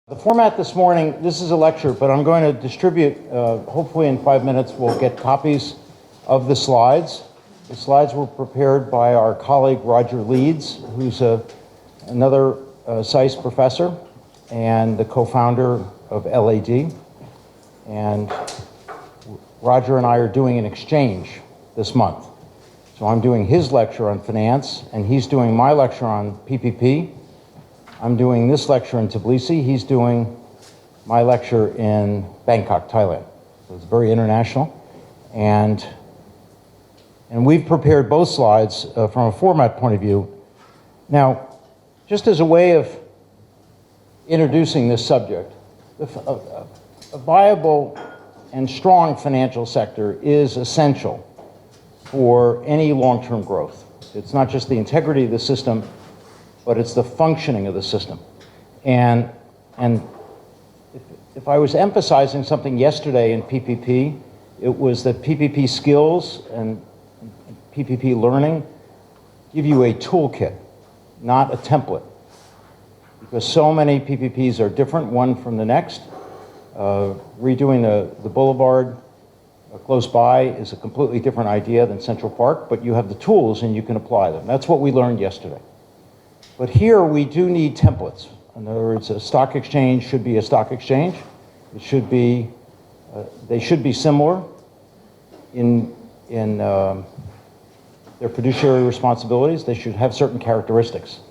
The format this morning, this is a lecture, but I'm going to distribute, hopefully in 5 minutes, we'll get copies of the slides. The slides were prepared by our colleague Roger Leeds, who's another SAIS professor and the co-founder of LAD. And Roger and I are doing an exchange this month. So I'm doing his lecture on finance, and he's doing my lecture on PPP. I'm doing this lecture in Tbilisi. He's doing my lecture in Bangkok, Thailand. So it's very international. And we've prepared both slides from a format point of view. Now, just as a way of introducing this subject, a viable and strong financial sector is essential for any long-term growth. It's not just the integrity of the system, but it's the functioning of the system. And if I was emphasizing something yesterday in PPP, it was that PPP skills and PPP learning give you a toolkit, not a template. Because so many PPPs are different, one from the next. Redoing the boulevard close by is a completely different idea than Central Park, but you have the tools and you can apply them. That's what we learned yesterday. But here we do need templates. In other words, a stock exchange should be a stock exchange. It should be, they should be similar in their fiduciary responsibilities. They should have certain characteristics.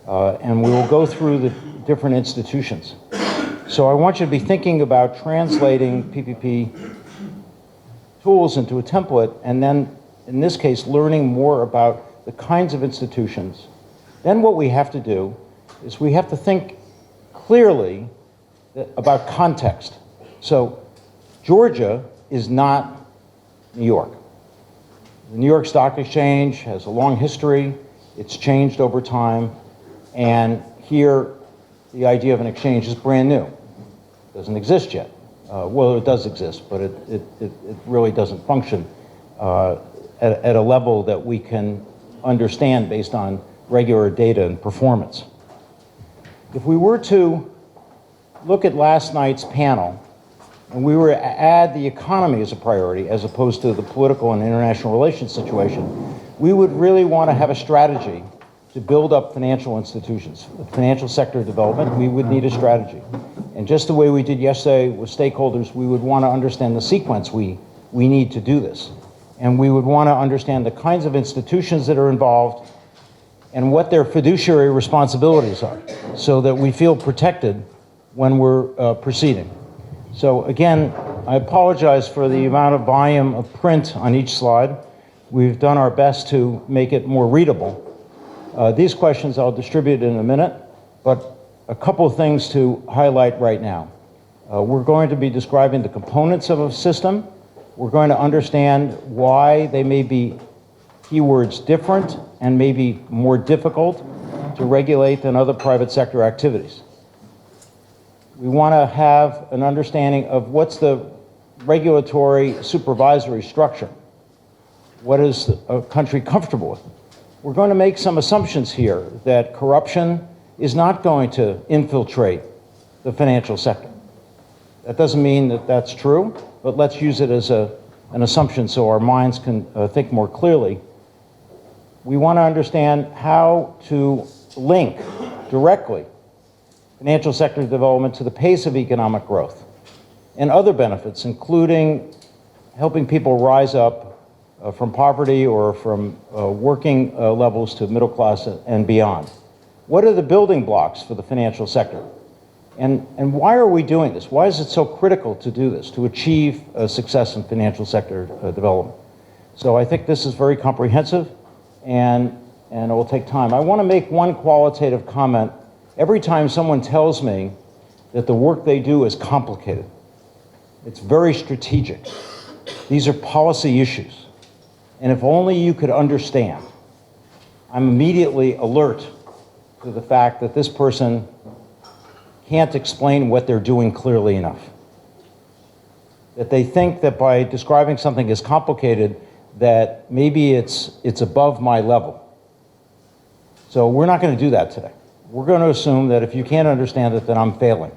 And we will go through the different institutions. So I want you to be thinking about translating PPP tools into a template, and then, in this case, learning more about the kinds of institutions. Then what we have to do is we have to think clearly about context. So Georgia is not New York. The New York Stock Exchange has a long history. It's changed over time. And here, the idea of an exchange is brand new. It doesn't exist yet. Well, it does exist, but it really doesn't function at a level that we can understand based on regular data and performance. If we were to look at last night's panel, and we were to add the economy as a priority as opposed to the political and international relations situation, we would really want to have a strategy to build up financial institutions. The financial sector development, we would need a strategy. And just the way we did yesterday with stakeholders, we would want to understand the sequence we need to do this. And we would want to understand the kinds of institutions that are involved and what their fiduciary responsibilities are, so that we feel protected when we're proceeding. So again, I apologize for the amount of volume of print on each slide. We've done our best to make it more readable. These questions I'll distribute in a minute, but a couple of things to highlight right now. We're going to be describing the components of a system. We're going to understand why they may be keywords different and maybe more difficult to regulate than other private sector activities. We want to have an understanding of what's the regulatory supervisory structure. What is a country comfortable with? We're going to make some assumptions here that corruption is not going to infiltrate the financial sector. That doesn't mean that that's true, but let's use it as an assumption so our minds can think more clearly. We want to understand how to link directly financial sector development to the pace of economic growth and other benefits, including helping people rise up from poverty or from working levels to middle class and beyond. What are the building blocks for the financial sector? And why are we doing this? Why is it so critical to do this, to achieve success in financial sector development? So I think this is very comprehensive, and it will take time. I want to make one qualitative comment. Every time someone tells me that the work they do is complicated, it's very strategic. These are policy issues. And if only you could understand, I'm immediately alert to the fact that this person can't explain what they're doing clearly enough. That they think that by describing something as complicated, that maybe it's above my level. So we're not going to do that today. We're going to assume that if you can't understand it, then I'm failing.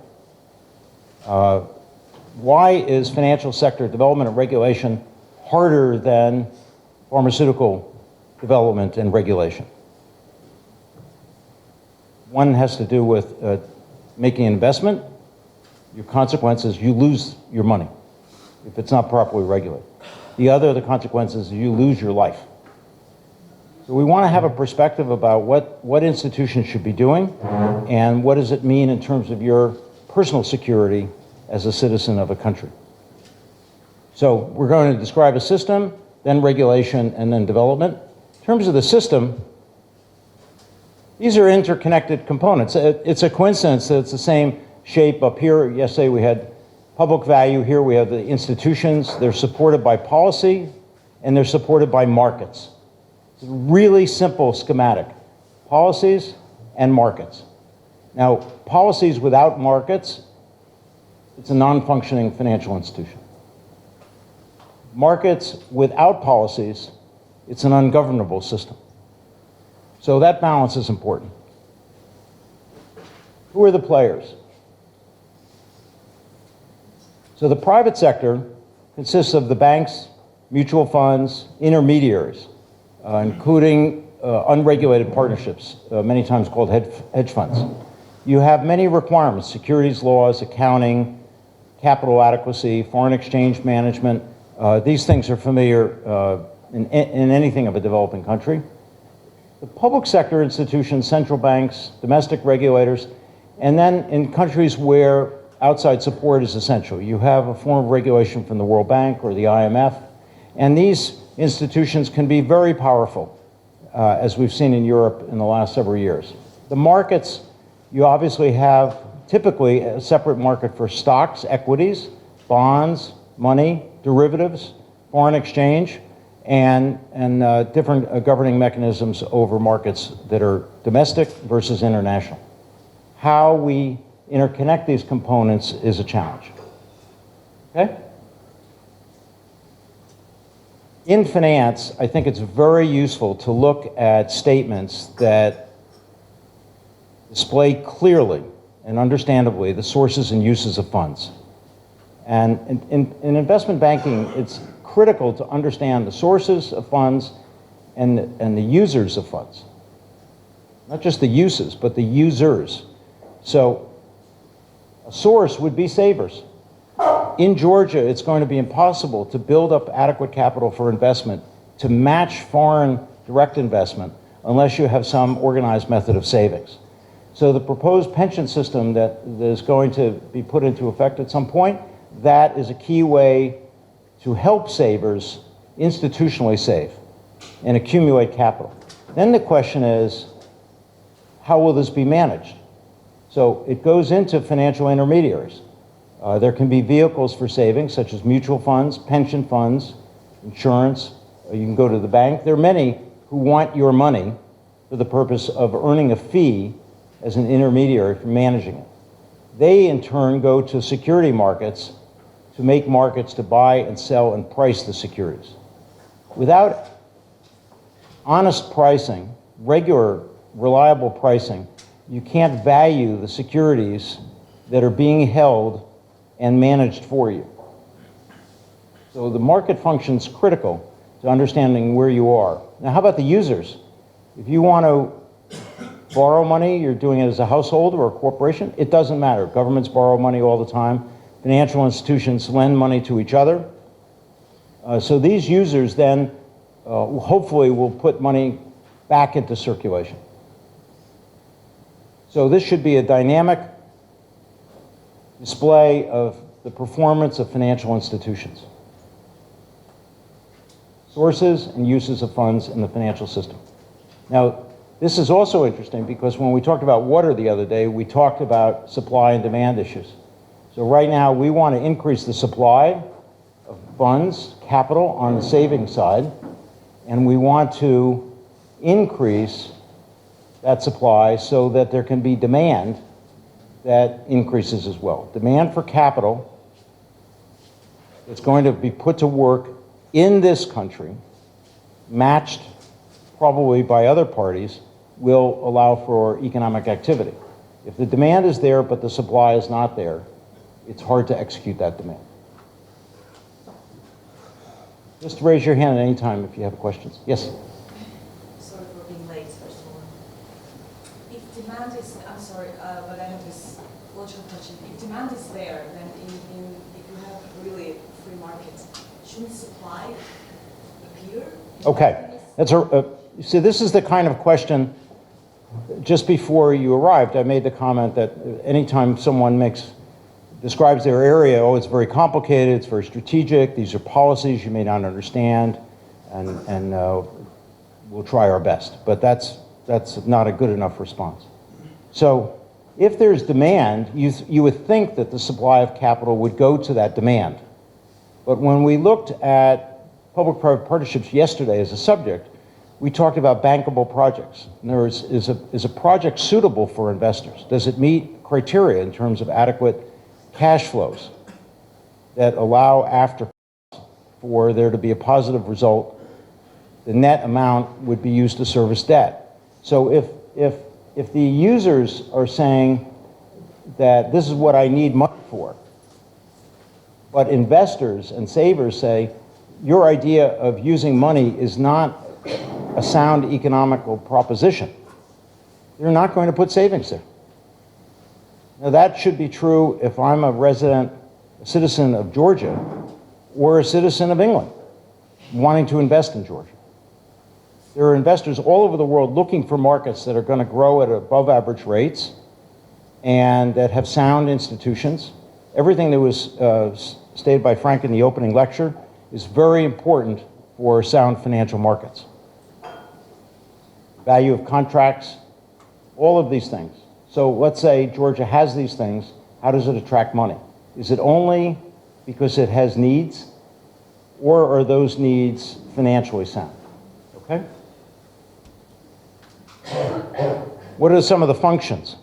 Why is financial sector development and regulation harder than pharmaceutical development and regulation? One has to do with making an investment. Your consequence is you lose your money if it's not properly regulated. The other, the consequence is you lose your life. So we want to have a perspective about what institutions should be doing and what does it mean in terms of your personal security as a citizen of a country. So we're going to describe a system, then regulation, and then development. In terms of the system, these are interconnected components. It's a coincidence that it's the same shape up here. Yesterday we had public value. Here we have the institutions. They're supported by policy, and they're supported by markets. It's a really simple schematic. Policies and markets. Now, policies without markets, it's a non-functioning financial institution. Markets without policies, it's an ungovernable system. So that balance is important. Who are the players? So the private sector consists of the banks, mutual funds, intermediaries, including unregulated partnerships, many times called hedge funds. You have many requirements: securities laws, accounting, capital adequacy, foreign exchange management. These things are familiar in anything of a developing country. The public sector institutions, central banks, domestic regulators, and then in countries where outside support is essential, you have a form of regulation from the World Bank or the IMF, and these institutions can be very powerful, as we've seen in Europe in the last several years. The markets, you obviously have typically a separate market for stocks, equities, bonds, money, derivatives, foreign exchange, and different governing mechanisms over markets that are domestic versus international. How we interconnect these components is a challenge. Okay? In finance, I think it's very useful to look at statements that display clearly and understandably the sources and uses of funds. And in investment banking, it's critical to understand the sources of funds and the users of funds. Not just the uses, but the users. So a source would be savers. In Georgia, it's going to be impossible to build up adequate capital for investment to match foreign direct investment unless you have some organized method of savings. So the proposed pension system that is going to be put into effect at some point, that is a key way to help savers institutionally save and accumulate capital. Then the question is, how will this be managed? So it goes into financial intermediaries. There can be vehicles for savings, such as mutual funds, pension funds, insurance. You can go to the bank. There are many who want your money for the purpose of earning a fee as an intermediary for managing it. They, in turn, go to security markets to make markets to buy and sell and price the securities. Without honest pricing, regular, reliable pricing, you can't value the securities that are being held and managed for you. So the market function's critical to understanding where you are. Now, how about the users? If you want to borrow money, you're doing it as a household or a corporation, it doesn't matter. Governments borrow money all the time. Financial institutions lend money to each other. So these users then hopefully will put money back into circulation. So this should be a dynamic display of the performance of financial institutions. Sources and uses of funds in the financial system. Now, this is also interesting because when we talked about water the other day, we talked about supply and demand issues. So right now, we want to increase the supply of funds, capital on the savings side, and we want to increase that supply so that there can be demand that increases as well. Demand for capital that's going to be put to work in this country, matched probably by other parties, will allow for economic activity. If the demand is there but the supply is not there, it's hard to execute that demand. Just raise your hand at any time if you have questions. Yes? Sorry for being late, first of all. If demand is, I'm sorry, but I have this logical question. If demand is there, then if you have really free markets, shouldn't supply appear? Okay. See, this is the kind of question, just before you arrived, I made the comment that anytime someone describes their area, oh, it's very complicated, it's very strategic, these are policies you may not understand, and we'll try our best. But that's not a good enough response. So if there's demand, you would think that the supply of capital would go to that demand. But when we looked at public-private partnerships yesterday as a subject, we talked about bankable projects. In other words, is a project suitable for investors? Does it meet criteria in terms of adequate cash flows that allow after for there to be a positive result? The net amount would be used to service debt. So if the users are saying that this is what I need money for, but investors and savers say your idea of using money is not a sound economical proposition, they're not going to put savings there. Now that should be true if I'm a citizen of Georgia or a citizen of England wanting to invest in Georgia. There are investors all over the world looking for markets that are going to grow at above average rates and that have sound institutions. Everything that was stated by Frank in the opening lecture is very important for sound financial markets. Value of contracts, all of these things. So let's say Georgia has these things. How does it attract money? Is it only because it has needs, or are those needs financially sound? Okay? What are some of the functions?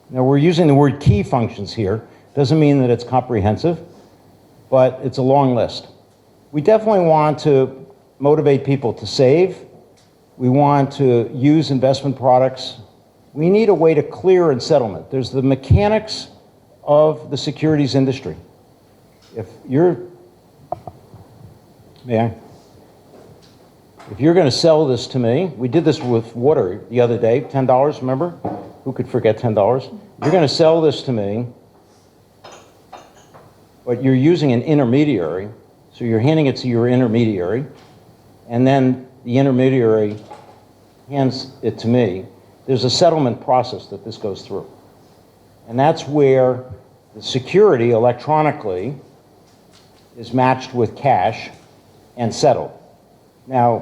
Now we're using the word key functions here. Doesn't mean that it's comprehensive, but it's a long list. We definitely want to motivate people to save. We want to use investment products. We need a way to clear and settlement. There's the mechanics of the securities industry. If you're going to sell this to me, we did this with water the other day, $10, remember? Who could forget $10? You're going to sell this to me, but you're using an intermediary, so you're handing it to your intermediary, and then the intermediary hands it to me. There's a settlement process that this goes through. And that's where the security electronically is matched with cash and settled. Now,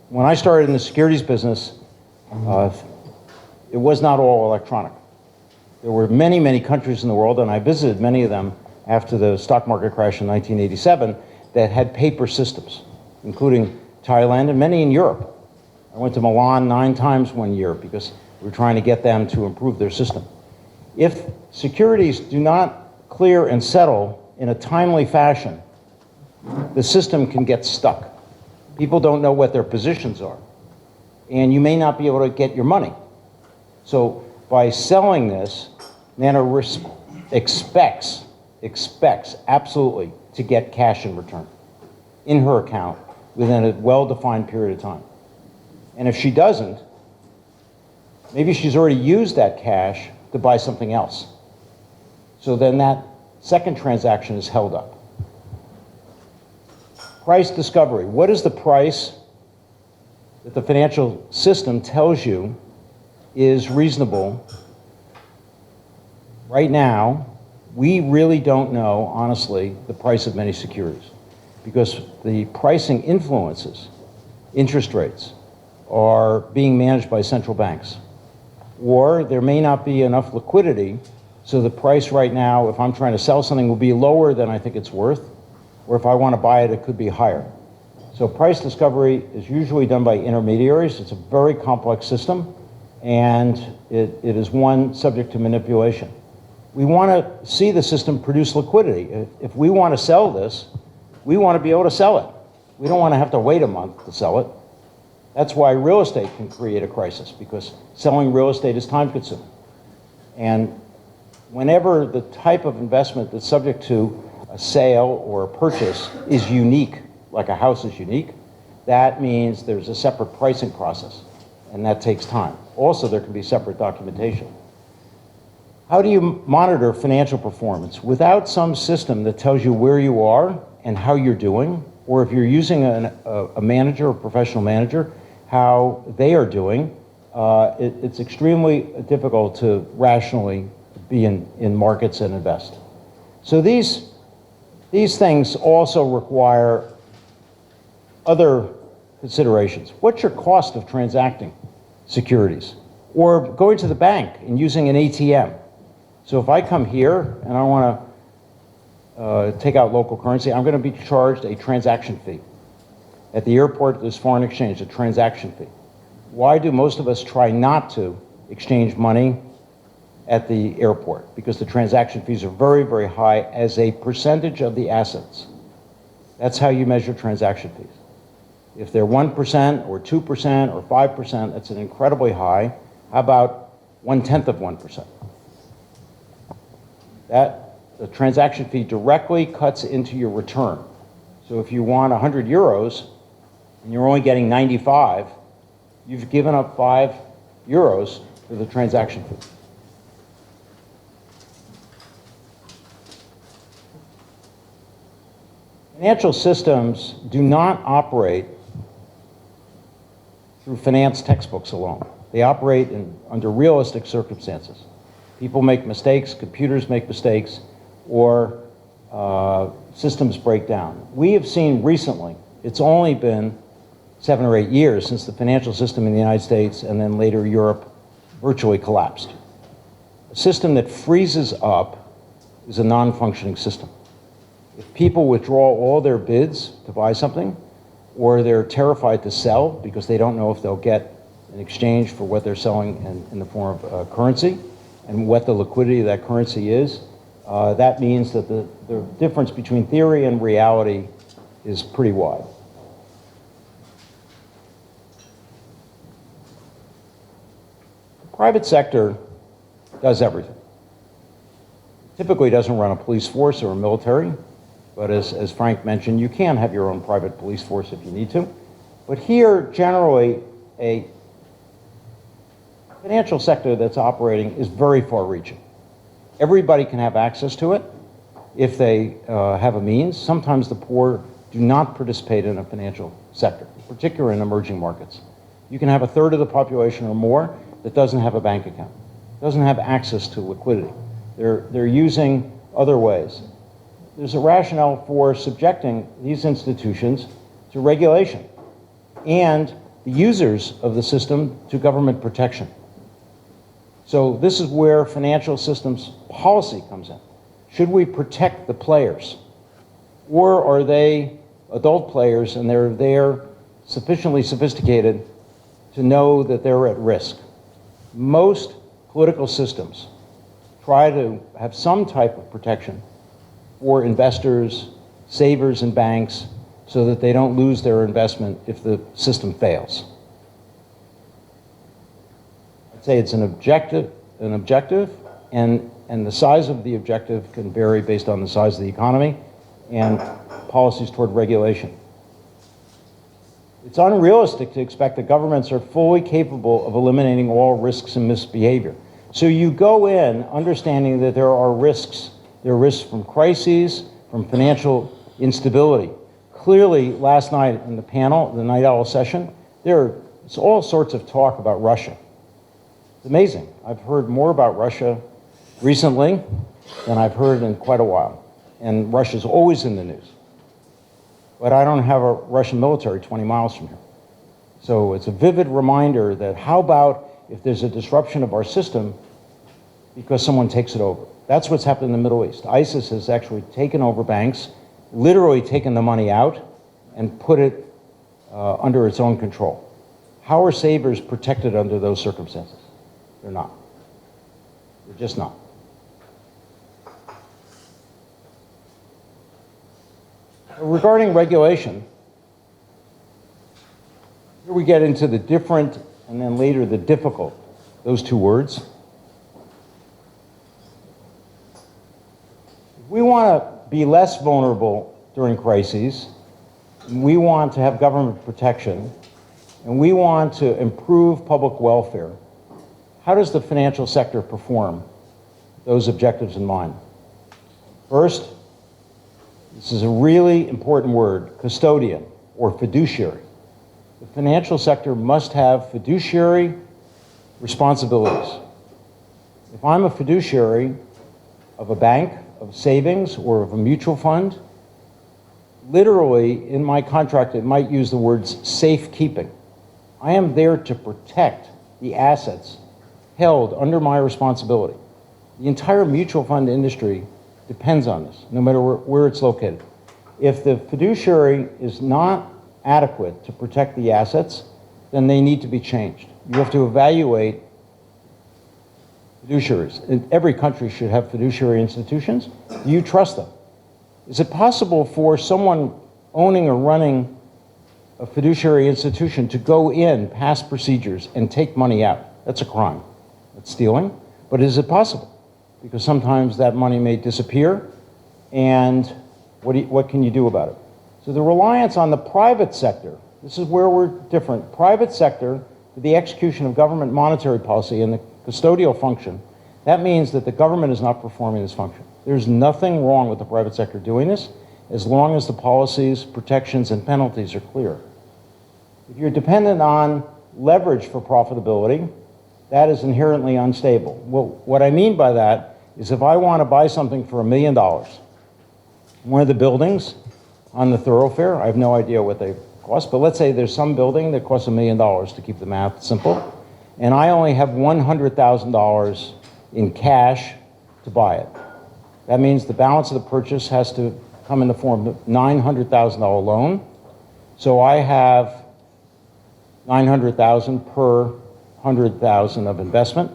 when I started in the securities business, it was not all electronic. There were many, many countries in the world, and I visited many of them after the stock market crash in 1987, that had paper systems, including Thailand and many in Europe. I went to Milan 9 times one year because we were trying to get them to improve their system. If securities do not clear and settle in a timely fashion, the system can get stuck. People don't know what their positions are, and you may not be able to get your money. So by selling this, Nana expects absolutely to get cash in return in her account within a well-defined period of time. And if she doesn't, maybe she's already used that cash to buy something else. So then that second transaction is held up. Price discovery. What is the price that the financial system tells you is reasonable? Right now, we really don't know, honestly, the price of many securities because the pricing influences, interest rates, are being managed by central banks. Or there may not be enough liquidity, so the price right now, if I'm trying to sell something, will be lower than I think it's worth, or if I want to buy it, it could be higher. So price discovery is usually done by intermediaries. It's a very complex system, and it is one subject to manipulation. We want to see the system produce liquidity. If we want to sell this, we want to be able to sell it. We don't want to have to wait a month to sell it. That's why real estate can create a crisis, because selling real estate is time consuming. And whenever the type of investment that's subject to a sale or a purchase is unique, like a house is unique, that means there's a separate pricing process, and that takes time. Also, there can be separate documentation. How do you monitor financial performance? Without some system that tells you where you are and how you're doing, or if you're using a manager, a professional manager, how they are doing, it's extremely difficult to rationally be in markets and invest. So these things also require other considerations. What's your cost of transacting securities? Or going to the bank and using an ATM. So if I come here and I want to take out local currency, I'm going to be charged a transaction fee. At the airport, there's foreign exchange, a transaction fee. Why do most of us try not to exchange money at the airport? Because the transaction fees are very, very high as a percentage of the assets. That's how you measure transaction fees. If they're 1% or 2% or 5%, that's an incredibly high. How about 1/10 of 1%? The transaction fee directly cuts into your return. So if you want 100 euros and you're only getting 95, you've given up 5 euros for the transaction fee. Financial systems do not operate through finance textbooks alone. They operate under realistic circumstances. People make mistakes, computers make mistakes, or systems break down. We have seen recently, it's only been 7 or 8 years since the financial system in the United States and then later Europe virtually collapsed. A system that freezes up is a non-functioning system. If people withdraw all their bids to buy something, or they're terrified to sell because they don't know if they'll get an exchange for what they're selling in the form of currency, and what the liquidity of that currency is, that means that the difference between theory and reality is pretty wide. The private sector does everything. Typically doesn't run a police force or a military, but as Frank mentioned, you can have your own private police force if you need to. But here, generally, a financial sector that's operating is very far-reaching. Everybody can have access to it if they have a means. Sometimes the poor do not participate in a financial sector, particularly in emerging markets. You can have 1/3 of the population or more that doesn't have a bank account, doesn't have access to liquidity. They're using other ways. There's a rationale for subjecting these institutions to regulation and the users of the system to government protection. So this is where financial systems policy comes in. Should we protect the players? Or are they adult players and they're sufficiently sophisticated to know that they're at risk? Most political systems try to have some type of protection for investors, savers, and banks so that they don't lose their investment if the system fails. I'd say it's an objective, and the size of the objective can vary based on the size of the economy and policies toward regulation. It's unrealistic to expect that governments are fully capable of eliminating all risks and misbehavior. So you go in understanding that there are risks. There are risks from crises, from financial instability. Clearly, last night in the panel, the Night Owl session, there's all sorts of talk about Russia. It's amazing. I've heard more about Russia recently than I've heard in quite a while. And Russia's always in the news. But I don't have a Russian military 20 miles from here. So it's a vivid reminder that how about if there's a disruption of our system because someone takes it over? That's what's happened in the Middle East. ISIS has actually taken over banks, literally taken the money out, and put it under its own control. How are savers protected under those circumstances? They're not. They're just not. Regarding regulation, here we get into the different and then later the difficult, those two words. We want to be less vulnerable during crises. We want to have government protection, and we want to improve public welfare. How does the financial sector perform those objectives in mind? First, this is a really important word, custodian or fiduciary. The financial sector must have fiduciary responsibilities. If I'm a fiduciary of a bank, of savings, or of a mutual fund, literally in my contract it might use the words safekeeping. I am there to protect the assets held under my responsibility. The entire mutual fund industry depends on this, no matter where it's located. If the fiduciary is not adequate to protect the assets, then they need to be changed. You have to evaluate fiduciaries. Every country should have fiduciary institutions. Do you trust them? Is it possible for someone owning or running a fiduciary institution to go in past procedures and take money out? That's a crime. That's stealing. But is it possible? Because sometimes that money may disappear, and what can you do about it? So the reliance on the private sector, this is where we're different. Private sector for the execution of government monetary policy and the custodial function, that means that the government is not performing this function. There's nothing wrong with the private sector doing this as long as the policies, protections, and penalties are clear. If you're dependent on leverage for profitability, that is inherently unstable. Well, what I mean by that is if I want to buy something for $1 million, one of the buildings on the thoroughfare, I have no idea what they cost, but let's say there's some building that costs $1 million to keep the math simple, and I only have $100,000 in cash to buy it. That means the balance of the purchase has to come in the form of a $900,000 loan. So I have $900,000 per $100,000 of investment,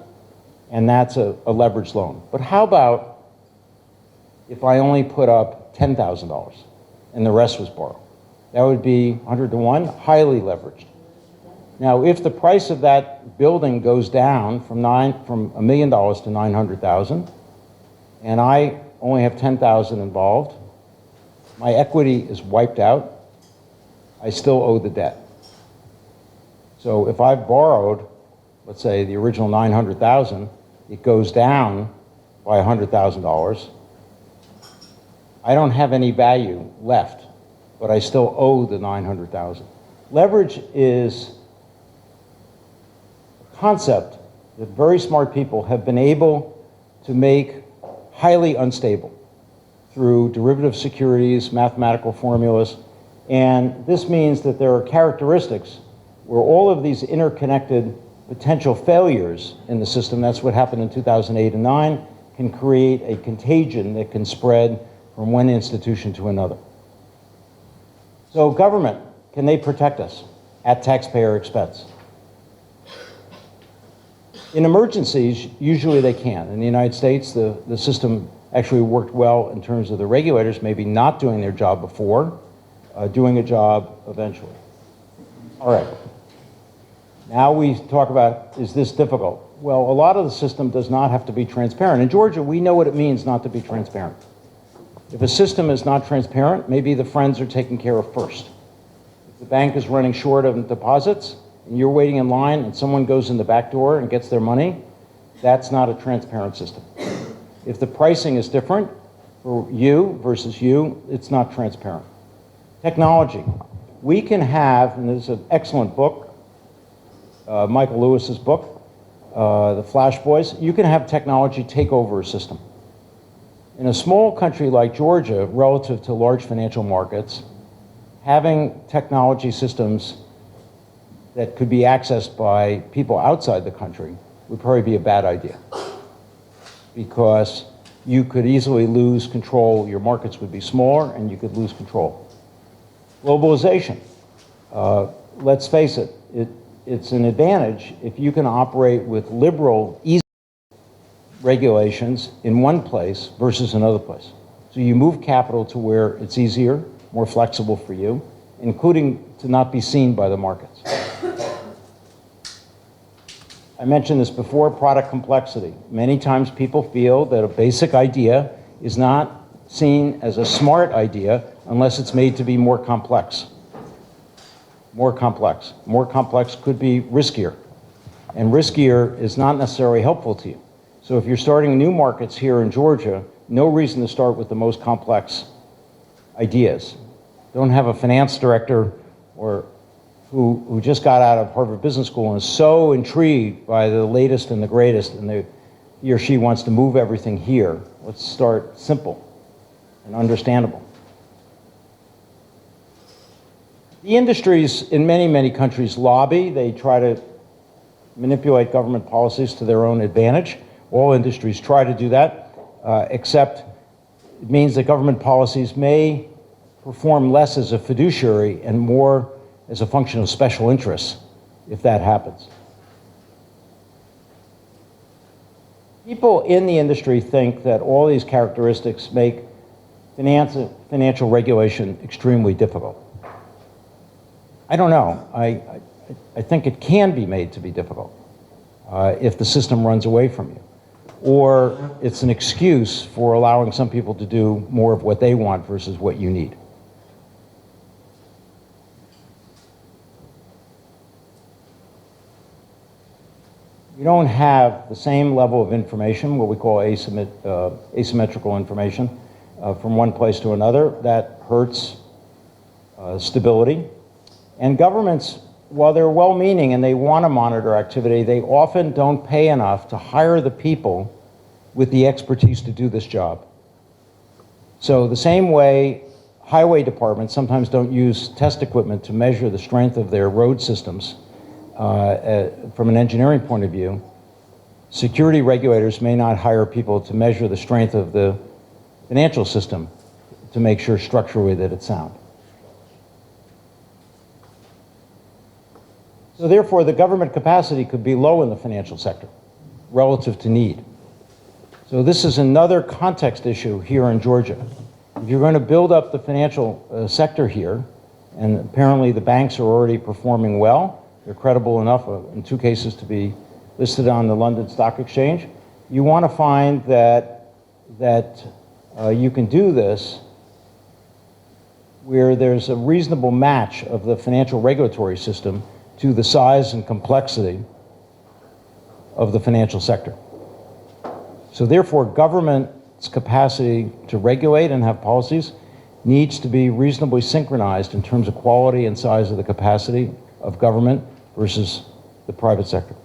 and that's a leveraged loan. But how about if I only put up $10,000 and the rest was borrowed? That would be 100 to 1, highly leveraged. Now, if the price of that building goes down from $1 million to 900,000, and I only have 10,000 involved, my equity is wiped out, I still owe the debt. So if I've borrowed, let's say the original 900,000, it goes down by $100,000, I don't have any value left, but I still owe the 900,000. Leverage is a concept that very smart people have been able to make highly unstable through derivative securities, mathematical formulas, and this means that there are characteristics where all of these interconnected potential failures in the system, that's what happened in 2008 and 9, can create a contagion that can spread from one institution to another. So government, can they protect us at taxpayer expense? In emergencies, usually they can. In the United States, the system actually worked well in terms of the regulators maybe not doing their job before, doing a job eventually. All right. Now we talk about, is this difficult? Well, a lot of the system does not have to be transparent. In Georgia, we know what it means not to be transparent. If a system is not transparent, maybe the friends are taken care of first. If the bank is running short of deposits, and you're waiting in line and someone goes in the back door and gets their money, that's not a transparent system. If the pricing is different for you versus you, it's not transparent. Technology. We can have, and there's an excellent book, Michael Lewis's book, The Flash Boys, you can have technology take over a system. In a small country like Georgia, relative to large financial markets, having technology systems that could be accessed by people outside the country would probably be a bad idea, because you could easily lose control. Your markets would be smaller and you could lose control. Globalization. Let's face it, it's an advantage if you can operate with liberal, easy regulations in one place versus another place. So you move capital to where it's easier, more flexible for you, including to not be seen by the markets. I mentioned this before, product complexity. Many times people feel that a basic idea is not seen as a smart idea unless it's made to be more complex. More complex. More complex could be riskier. And riskier is not necessarily helpful to you. So if you're starting new markets here in Georgia, no reason to start with the most complex ideas. Don't have a finance director or who just got out of Harvard Business School and is so intrigued by the latest and the greatest, and he or she wants to move everything here. Let's start simple and understandable. The industries in many, many countries lobby. They try to manipulate government policies to their own advantage. All industries try to do that, except it means that government policies may perform less as a fiduciary and more as a function of special interests, if that happens. People in the industry think that all these characteristics make financial regulation extremely difficult. I don't know. I think it can be made to be difficult if the system runs away from you. Or it's an excuse for allowing some people to do more of what they want versus what you need. You don't have the same level of information, what we call asymmetrical information, from one place to another. That hurts stability. And governments, while they're well-meaning and they want to monitor activity, they often don't pay enough to hire the people with the expertise to do this job. So the same way highway departments sometimes don't use test equipment to measure the strength of their road systems from an engineering point of view, security regulators may not hire people to measure the strength of the financial system to make sure structurally that it's sound. So therefore, the government capacity could be low in the financial sector relative to need. So this is another context issue here in Georgia. If you're going to build up the financial sector here, and apparently the banks are already performing well, they're credible enough in 2 cases to be listed on the London Stock Exchange, you want to find that you can do this where there's a reasonable match of the financial regulatory system to the size and complexity of the financial sector. So therefore, government's capacity to regulate and have policies needs to be reasonably synchronized in terms of quality and size of the capacity of government versus the private sector.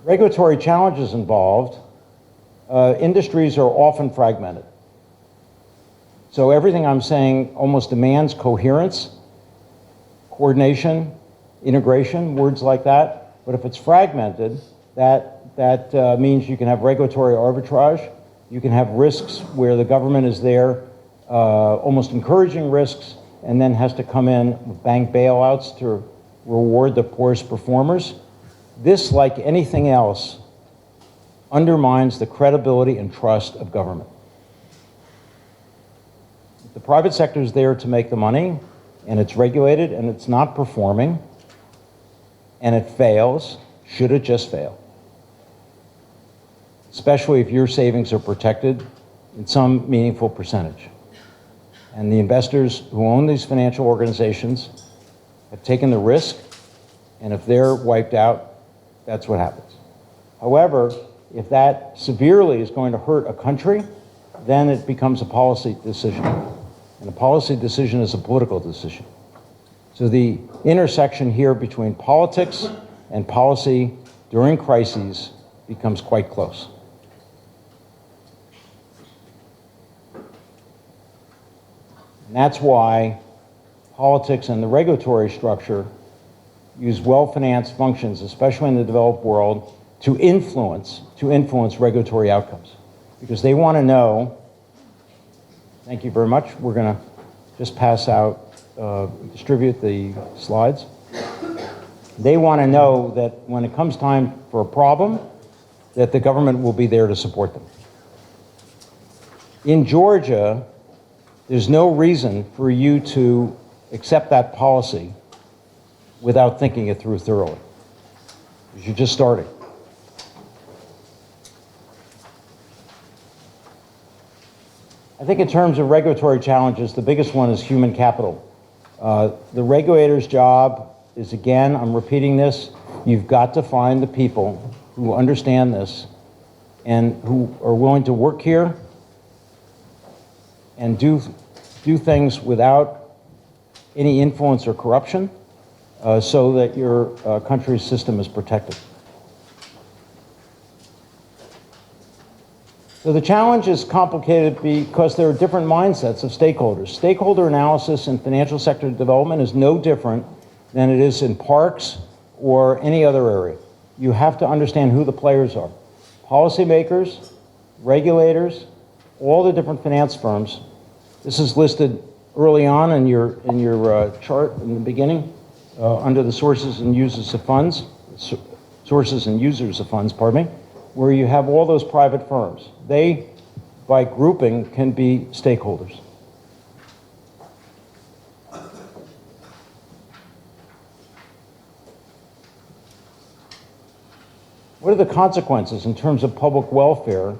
Regulatory challenges involved. Industries are often fragmented. So everything I'm saying almost demands coherence, coordination, integration, words like that. But if it's fragmented, that means you can have regulatory arbitrage. You can have risks where the government is there almost encouraging risks and then has to come in with bank bailouts to reward the poorest performers. This, like anything else, undermines the credibility and trust of government. The private sector is there to make the money, and it's regulated, and it's not performing, and it fails. Should it just fail? Especially if your savings are protected in some meaningful percentage. And the investors who own these financial organizations have taken the risk, and if they're wiped out, that's what happens. However, if that severely is going to hurt a country, then it becomes a policy decision. And a policy decision is a political decision. So the intersection here between politics and policy during crises becomes quite close. And that's why politics and the regulatory structure use well-financed functions, especially in the developed world, to influence regulatory outcomes. Because they want to know, thank you very much, we're going to just pass out, distribute the slides. They want to know that when it comes time for a problem, that the government will be there to support them. In Georgia, there's no reason for you to accept that policy without thinking it through thoroughly. Because you're just starting. I think in terms of regulatory challenges, the biggest one is human capital. The regulator's job is, again, I'm repeating this, you've got to find the people who understand this and who are willing to work here and do things without any influence or corruption, so that your country's system is protected. So the challenge is complicated because there are different mindsets of stakeholders. Stakeholder analysis in financial sector development is no different than it is in parks or any other area. You have to understand who the players are. Policymakers, regulators, all the different finance firms. This is listed early on in your chart in the beginning, under the sources and users of funds, pardon me, where you have all those private firms. They, by grouping, can be stakeholders. What are the consequences in terms of public welfare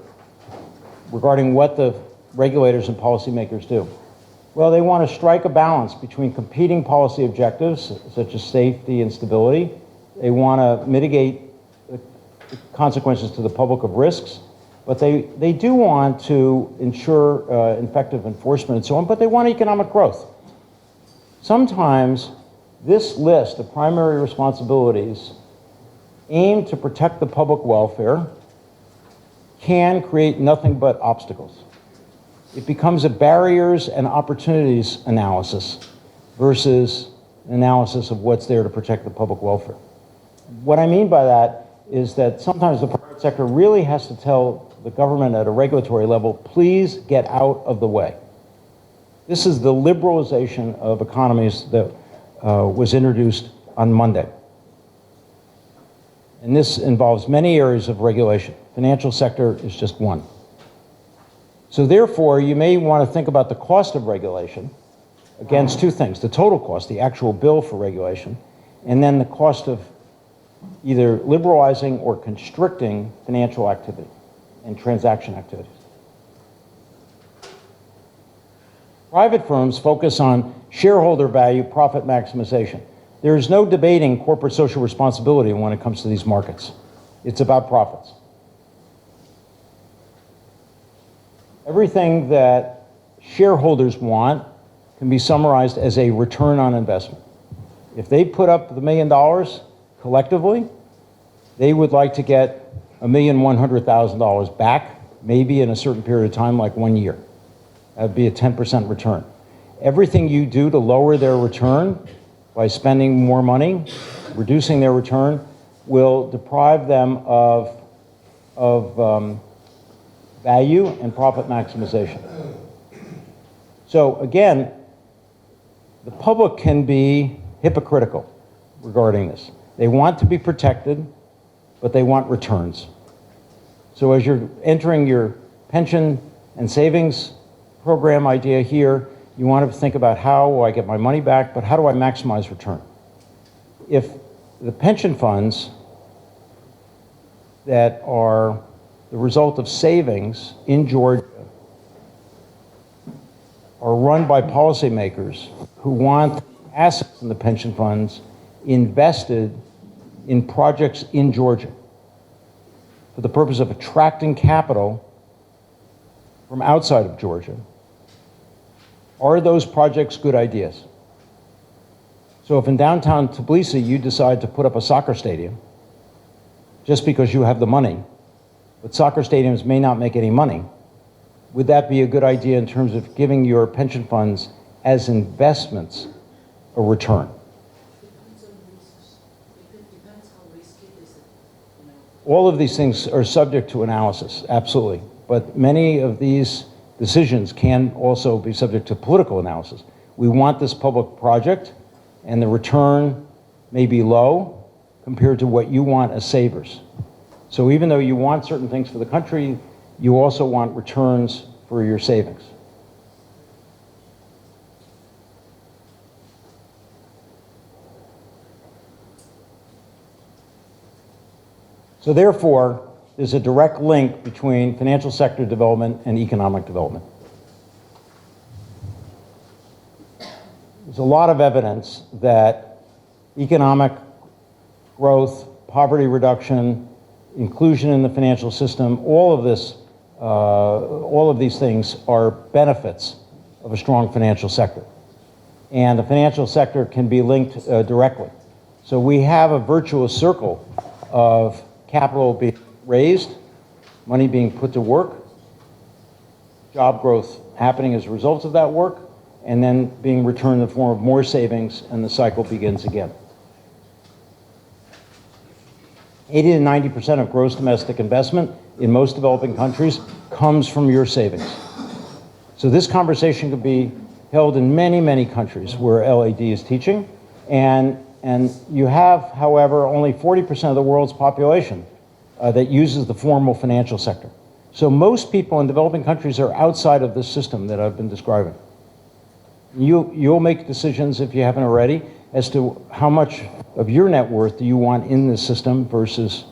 regarding what the regulators and policymakers do? Well, they want to strike a balance between competing policy objectives, such as safety and stability. They want to mitigate the consequences to the public of risks, but they do want to ensure effective enforcement and so on, but they want economic growth. Sometimes this list of primary responsibilities aimed to protect the public welfare can create nothing but obstacles. It becomes a barriers and opportunities analysis versus an analysis of what's there to protect the public welfare. What I mean by that is that sometimes the private sector really has to tell the government at a regulatory level, please get out of the way. This is the liberalization of economies that was introduced on Monday. And this involves many areas of regulation. Financial sector is just one. So therefore, you may want to think about the cost of regulation against two things: the total cost, the actual bill for regulation, and then the cost of either liberalizing or constricting financial activity and transaction activities. Private firms focus on shareholder value, profit maximization. There is no debating corporate social responsibility when it comes to these markets. It's about profits. Everything that shareholders want can be summarized as a return on investment. If they put up the $1 million collectively, they would like to get $1,100,000 back, maybe in a certain period of time, like 1 year. That would be a 10% return. Everything you do to lower their return by spending more money, reducing their return, will deprive them of value and profit maximization. So again, the public can be hypocritical regarding this. They want to be protected, but they want returns. So as you're entering your pension and savings program idea here, you want to think about how will I get my money back, but how do I maximize return? If the pension funds that are the result of savings in Georgia are run by policymakers who want assets in the pension funds invested in projects in Georgia for the purpose of attracting capital from outside of Georgia, are those projects good ideas? So if in downtown Tbilisi you decide to put up a soccer stadium just because you have the money, but soccer stadiums may not make any money, would that be a good idea in terms of giving your pension funds as investments a return? Depends how risky it is. All of these things are subject to analysis, absolutely. But many of these decisions can also be subject to political analysis. We want this public project, and the return may be low compared to what you want as savers. So even though you want certain things for the country, you also want returns for your savings. So therefore, there's a direct link between financial sector development and economic development. there's a lot of evidence that economic growth, poverty reduction, inclusion in the financial system, all of these things are benefits of a strong financial sector. And the financial sector can be linked directly. So we have a virtuous circle of capital being raised, money being put to work, job growth happening as a result of that work, and then being returned in the form of more savings, and the cycle begins again. 80 to 90% of gross domestic investment in most developing countries comes from your savings. So this conversation could be held in many, many countries where LAD is teaching, and you have, however, only 40% of the world's population that uses the formal financial sector. So most people in developing countries are outside of this system that I've been describing. You'll make decisions, if you haven't already, as to how much of your net worth do you want in this system versus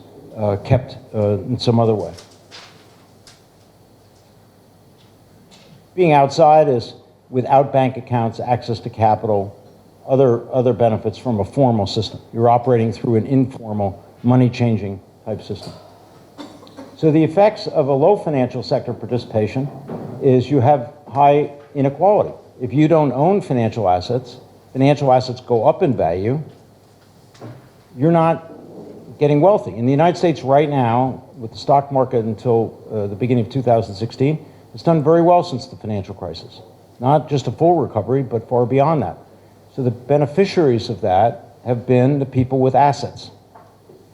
kept in some other way. Being outside is without bank accounts, access to capital, other benefits from a formal system. You're operating through an informal, money-changing type system. So the effects of a low financial sector participation is you have high inequality. If you don't own financial assets go up in value, you're not getting wealthy. In the United States right now, with the stock market until the beginning of 2016, it's done very well since the financial crisis. Not just a full recovery, but far beyond that. So the beneficiaries of that have been the people with assets.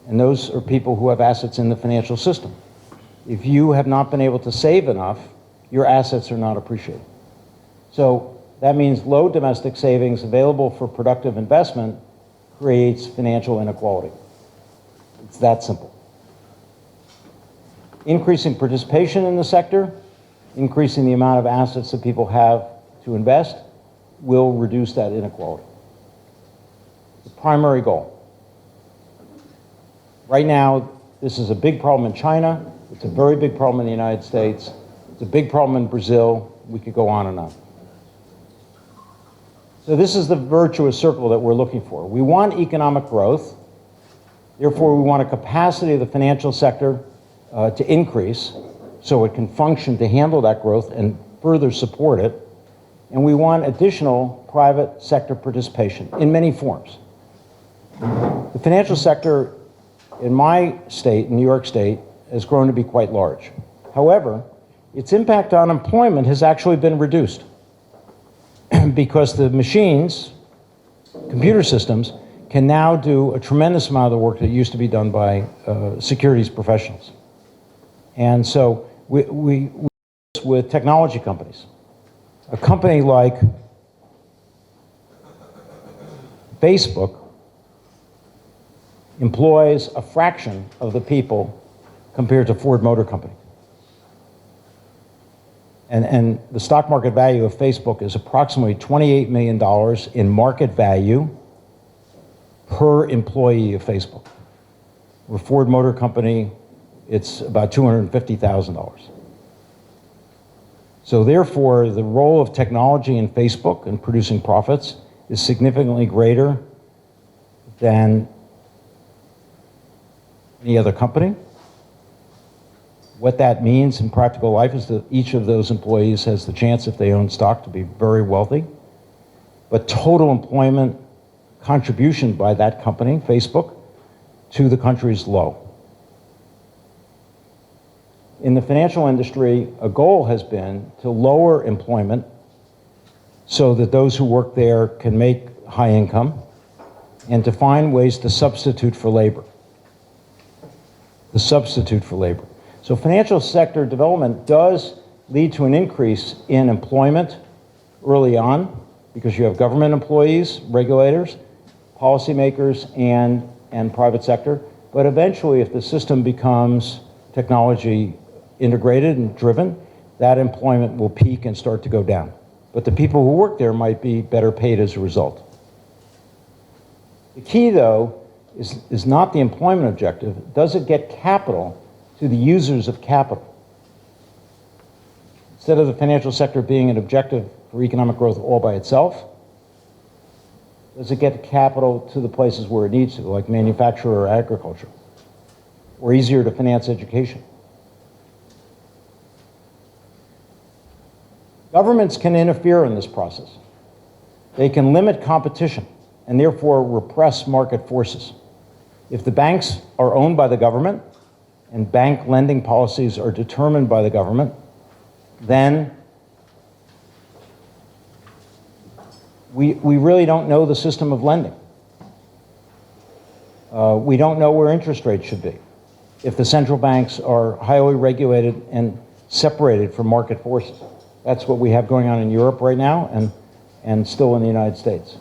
And those are people who have assets in the financial system. If you have not been able to save enough, your assets are not appreciated. So that means low domestic savings available for productive investment creates financial inequality. It's that simple. Increasing participation in the sector, increasing the amount of assets that people have to invest, will reduce that inequality. The primary goal. Right now, this is a big problem in China. It's a very big problem in the United States. It's a big problem in Brazil. We could go on and on. So this is the virtuous circle that we're looking for. We want economic growth. Therefore, we want a capacity of the financial sector to increase so it can function to handle that growth and further support it. And we want additional private sector participation in many forms. The financial sector in my state, in New York State, has grown to be quite large. However, its impact on employment has actually been reduced because the machines, computer systems, can now do a tremendous amount of the work that used to be done by securities professionals. And so we with technology companies. A company like Facebook employs a fraction of the people compared to Ford Motor Company. And the stock market value of Facebook is approximately $28 million in market value per employee of Facebook. Where Ford Motor Company, it's about $250,000. So therefore, the role of technology in Facebook in producing profits is significantly greater than any other company. What that means in practical life is that each of those employees has the chance, if they own stock, to be very wealthy. But total employment contribution by that company, Facebook, to the country is low. In the financial industry, a goal has been to lower employment so that those who work there can make high income and to find ways to substitute for labor. So financial sector development does lead to an increase in employment early on because you have government employees, regulators, policymakers, and private sector. But eventually, if the system becomes technology integrated and driven, that employment will peak and start to go down. But the people who work there might be better paid as a result. The key, though, is not the employment objective. Does it get capital to the users of capital? Instead of the financial sector being an objective for economic growth all by itself, Does it get capital to the places where it needs to, like manufacture or agriculture? Or easier to finance education? Governments can interfere in this process. They can limit competition and therefore repress market forces. If the banks are owned by the government and bank lending policies are determined by the government, then we really don't know the system of lending. We don't know where interest rates should be if the central banks are highly regulated and separated from market forces. That's what we have going on in Europe right now and still in the United States.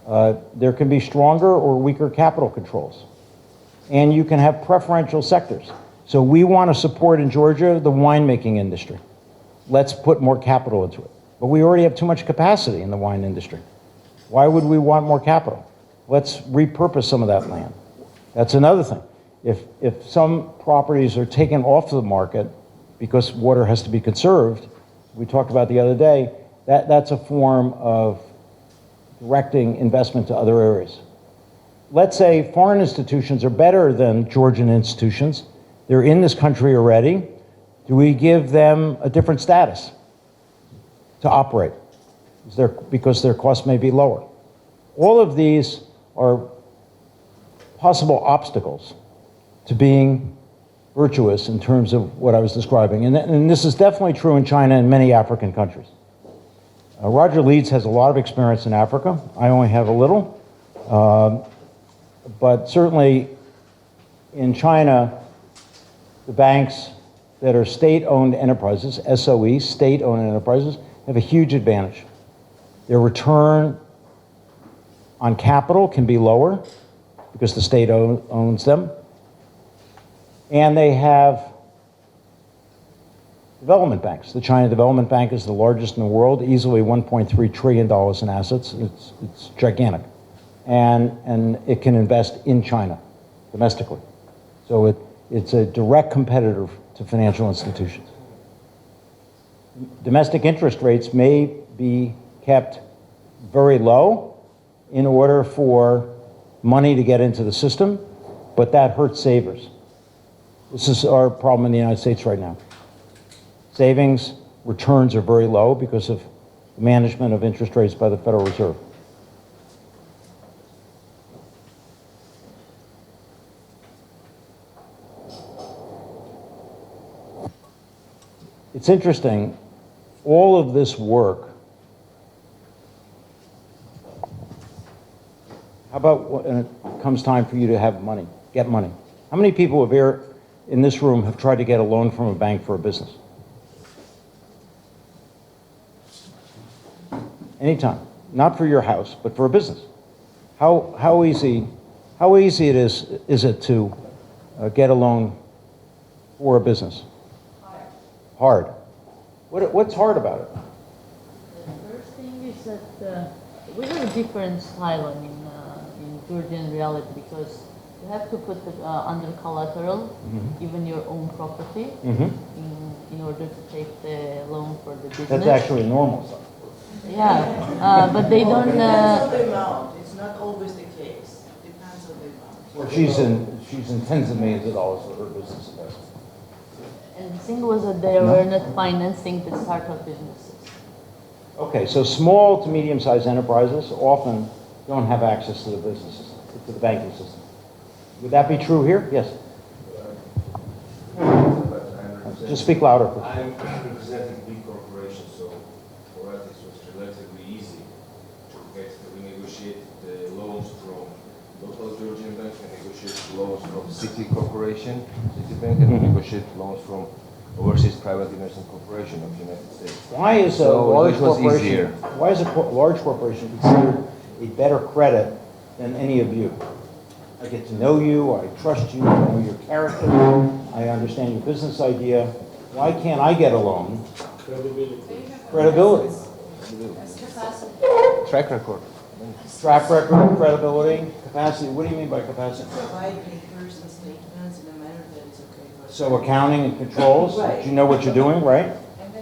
There can be stronger or weaker capital controls. And you can have preferential sectors. So we want to support in Georgia the winemaking industry. Let's put more capital into it. But we already have too much capacity in the wine industry. Why would we want more capital? Let's repurpose some of that land. That's another thing. If some properties are taken off the market because water has to be conserved, we talked about the other day, that's a form of directing investment to other areas. Let's say foreign institutions are better than Georgian institutions. They're in this country already. Do we give them a different status to operate? Because their costs may be lower. All of these are possible obstacles to being virtuous in terms of what I was describing. And this is definitely true in China and many African countries. Roger Leeds has a lot of experience in Africa. I only have a little. But certainly in China, the banks that are state-owned enterprises, SOEs, state-owned enterprises, have a huge advantage. Their return on capital can be lower because the state owns them. And they have development banks. The China Development Bank is the largest in the world, easily $1.3 trillion in assets. It's gigantic. And it can invest in China domestically. So it's a direct competitor to financial institutions. Domestic interest rates may be kept very low in order for money to get into the system, but that hurts savers. This is our problem in the United States right now. Savings returns are very low because of the management of interest rates by the Federal Reserve. It's interesting, all of this work, how about when it comes time for you to have money, get money? How many people have here in this room have tried to get a loan from a bank for a business? Anytime. Not for your house, but for a business. How easy it is it to get a loan for a business? Hard. What's hard about it? The first thing is that we have a different style in Georgian reality because you have to put it under collateral, even your own property, in order to take the loan for the business. That's actually normal stuff. Yeah, but they don't. Depends on the amount. It's not always the case. Depends on the amount. Well, she's in tens of millions of dollars for her business investment. And the thing was that they were not financing the startup businesses. Okay, so small to medium-sized enterprises often don't have access to the business system, to the banking system. Would that be true here? Yes. Just speak louder, please. I'm representing big corporations, so for us it was relatively easy to renegotiate the loans from local Georgian banks and negotiate loans from City Corporation, Citibank, and negotiate loans from Overseas Private Investment Corporation of the United States. Why is a So large it was corporation? easier. Why is a large corporation considered a better credit than any of you? I get to know you. I trust you. I know your character. I understand your business idea. Why can't I get a loan? Credibility. Track record. Track record, credibility, capacity. What do you mean by capacity? Provide papers and statements in a manner that is okay for. So accounting and controls, Right. you know what you're doing, right?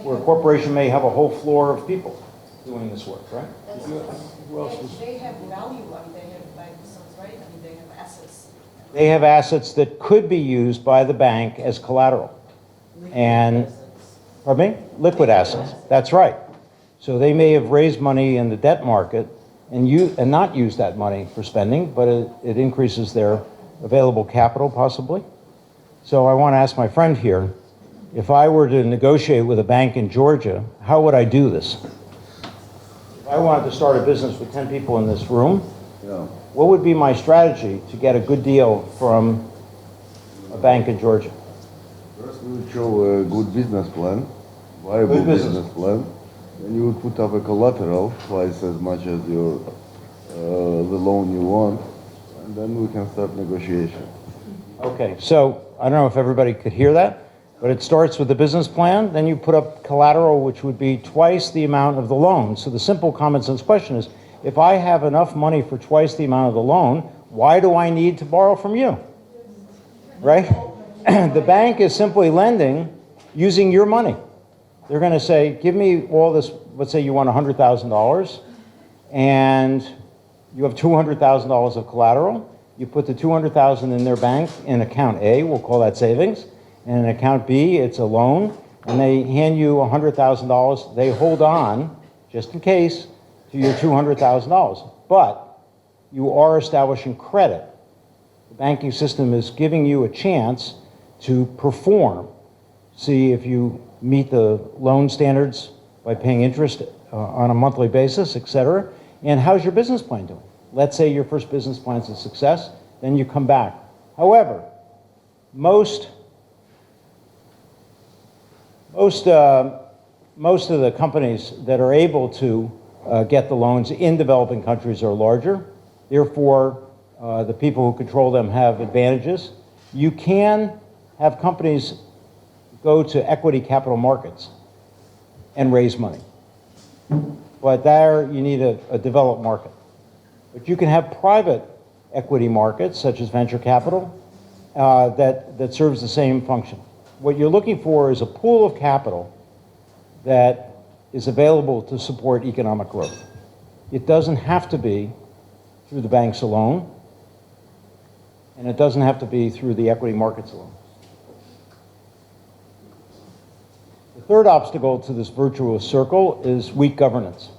Where a corporation may have a whole floor of people doing this work, right? Who else was? They have value, I mean, they have, like, so it's right, I mean, they have assets. They have assets that could be used by the bank as collateral. And, pardon me? Liquid assets, that's right. So they may have raised money in the debt market and not used that money for spending, but it increases their available capital possibly. So I want to ask my friend here, if I were to negotiate with a bank in Georgia, how would I do this? If I wanted to start a business with 10 people in this room, what would be my strategy to get a good deal from a bank in Georgia? First, we would show a good business plan, viable Good business. business plan. Then you would put up a collateral twice as much as your the loan you want, and then we can start negotiation. Okay, so I don't know if everybody could hear that, but it starts with the business plan, then you put up collateral, which would be twice the amount of the loan. So the simple common sense question is, if I have enough money for twice the amount of the loan, why do I need to borrow from you? Right? The bank is simply lending using your money. They're going to say, give me all this, let's say you want $100,000, and you have $200,000 of collateral. You put the $200,000 in their bank in account A, we'll call that savings, and in account B, it's a loan, and they hand you $100,000. They hold on, just in case, to your $200,000. But you are establishing credit. The banking system is giving you a chance to perform. See if you meet the loan standards by paying interest on a monthly basis, et cetera. And how's your business plan doing? Let's say your first business plan is a success, then you come back. However, most of the companies that are able to get the loans in developing countries are larger. Therefore, the people who control them have advantages. You can have companies go to equity capital markets and raise money. But there you need a developed market. But you can have private equity markets, such as venture capital, that serves the same function. What you're looking for is a pool of capital that is available to support economic growth. It doesn't have to be through the banks alone, and it doesn't have to be through the equity markets alone. The third obstacle to this virtuous circle is weak governance.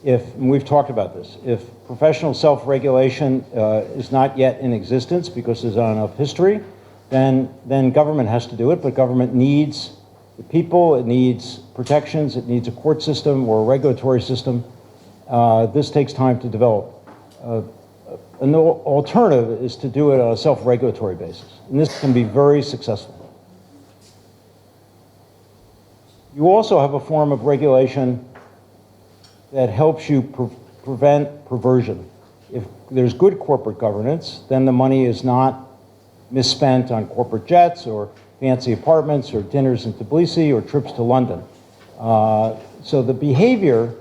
And we've talked about this, if professional self-regulation is not yet in existence because there's not enough history, then government has to do it, but government needs the people, it needs protections, it needs a court system or a regulatory system. This takes time to develop. An alternative is to do it on a self-regulatory basis, and this can be very successful. You also have a form of regulation that helps you prevent perversion. If there's good corporate governance, then the money is not misspent on corporate jets or fancy apartments or dinners in Tbilisi or trips to London. So the behavior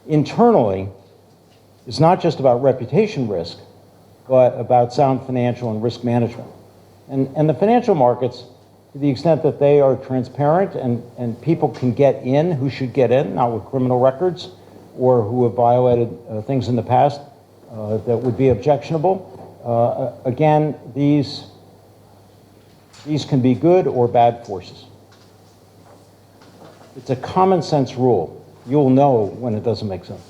internally is not just about reputation risk, but about sound financial and risk management. And the financial markets, to the extent that they are transparent and people can get in who should get in, not with criminal records or who have violated things in the past that would be objectionable. Again, these can be good or bad forces. It's a common sense rule. You'll know when it doesn't make sense.